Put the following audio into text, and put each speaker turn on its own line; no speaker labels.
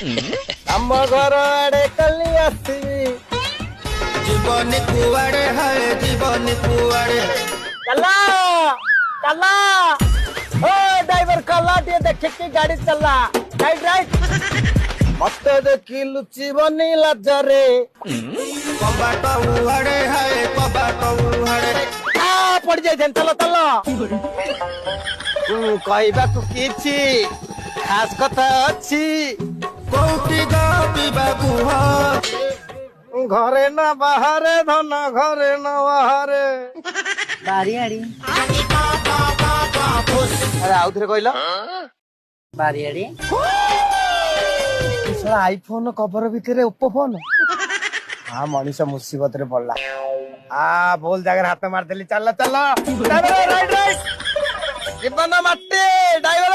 ଆମ ଘର ଆଡେ କାଲି ଆସିବି
জীবনে কুয়াড়ে হয় জীবনে কুয়াড়ে
चला चला ओ ड्राइवर कला टे देखि गाड़ी चला राइट राइट मते देखि लुचि बनी लजरे
কবাট উহাড়ে হয় কবাট উহাড়ে
आ पड़ जाय चलो चलो कहबाकू किछि खास कथा अछि
কোটি গাবিবা কুহ
घरे ना बाहरे धन घरे ना बाहरे
ବାରିଆଡି
अरे आउ थरे कहलो
ବାରିଆଡି
साला आईफोन कवर भितरे ओप्पो फोन हाँ मनीष मुसीबत रे पड़ला आ बोल जगह हाथ मार देली चल चल राइट राइट जीवन माटे ड्राइवर